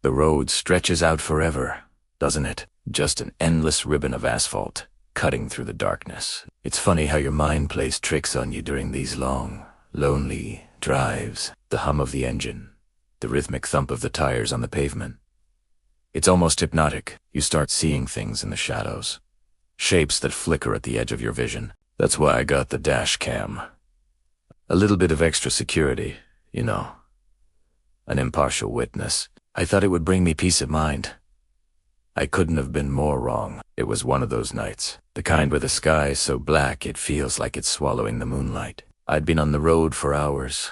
The road stretches out forever, doesn't it? Just an endless ribbon of asphalt, cutting through the darkness. It's funny how your mind plays tricks on you during these long, lonely drives. The hum of the engine, the rhythmic thump of the tires on the pavement. It's almost hypnotic. You start seeing things in the shadows. Shapes that flicker at the edge of your vision. That's why I got the dash cam. A little bit of extra security, you know. An impartial witness. I thought it would bring me peace of mind. I couldn't have been more wrong. It was one of those nights. The kind where the sky is so black it feels like it's swallowing the moonlight. I'd been on the road for hours.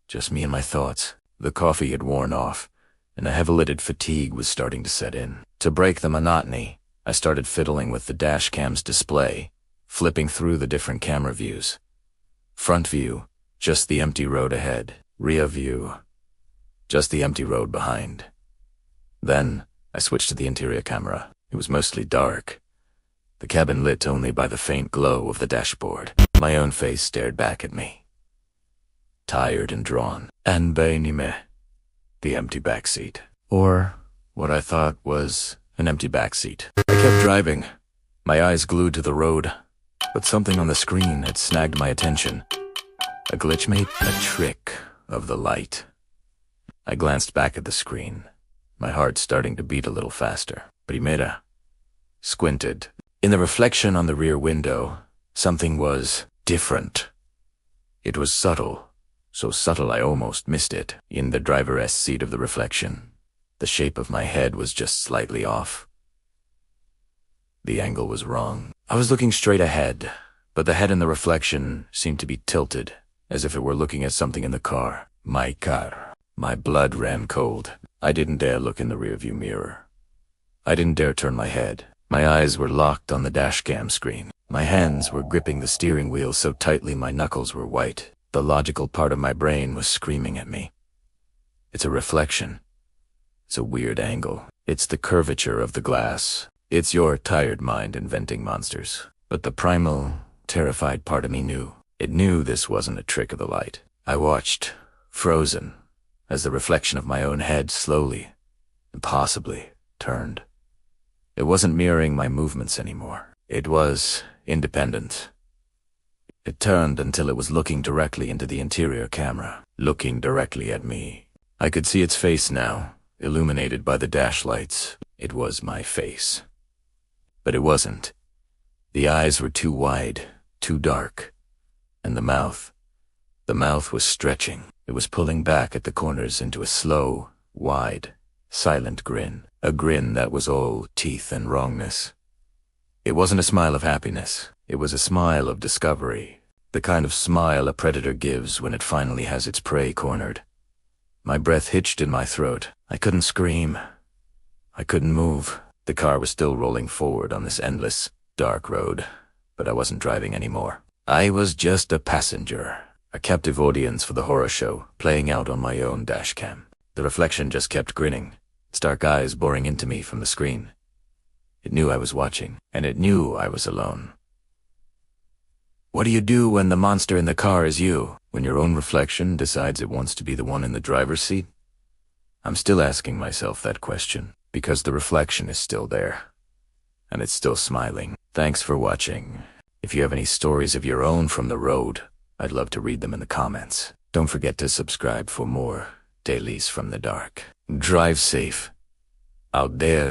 Just me and my thoughts. The coffee had worn off, and a heavy-lidded fatigue was starting to set in. To break the monotony, I started fiddling with the dash cam's display, flipping through the different camera views. Front view, just the empty road ahead. Rear view, just the empty road behind. Then, I switched to the interior camera. It was mostly dark. The cabin lit only by the faint glow of the dashboard. My own face stared back at me. Tired and drawn. And behind the empty backseat. Or what I thought was an empty backseat. I kept driving, my eyes glued to the road, but something on the screen had snagged my attention. A glitch, mate? A trick of the light. I glanced back at the screen, my heart starting to beat a little faster. Primera. Squinted. In the reflection on the rear window, something was different. It was subtle. So subtle I almost missed it. In the driver's seat of the reflection, the shape of my head was just slightly off. The angle was wrong. I was looking straight ahead, but the head in the reflection seemed to be tilted, as if it were looking at something in the car. My car. My blood ran cold. I didn't dare look in the rearview mirror. I didn't dare turn my head. My eyes were locked on the dashcam screen. My hands were gripping the steering wheel so tightly my knuckles were white. The logical part of my brain was screaming at me. It's a reflection. It's a weird angle. It's the curvature of the glass. It's your tired mind inventing monsters. But the primal, terrified part of me knew. It knew this wasn't a trick of the light. I watched, frozen, as the reflection of my own head slowly, impossibly, turned. It wasn't mirroring my movements anymore. It was independent. It turned until it was looking directly into the interior camera, looking directly at me. I could see its face now, illuminated by the dash lights. It was my face. But it wasn't. The eyes were too wide, too dark. And the mouth was stretching. It was pulling back at the corners into a slow, wide, silent grin. A grin that was all teeth and wrongness. It wasn't a smile of happiness. It was a smile of discovery. The kind of smile a predator gives when it finally has its prey cornered. My breath hitched in my throat. I couldn't scream. I couldn't move. The car was still rolling forward on this endless, dark road, but I wasn't driving anymore. I was just a passenger, a captive audience for the horror show, playing out on my own dashcam. The reflection just kept grinning, its dark eyes boring into me from the screen. It knew I was watching, and it knew I was alone. What do you do when the monster in the car is you? When your own reflection decides it wants to be the one in the driver's seat? I'm still asking myself that question, because the reflection is still there. And it's still smiling. Thanks for watching. If you have any stories of your own from the road, I'd love to read them in the comments. Don't forget to subscribe for more dailies from the dark. Drive safe out there.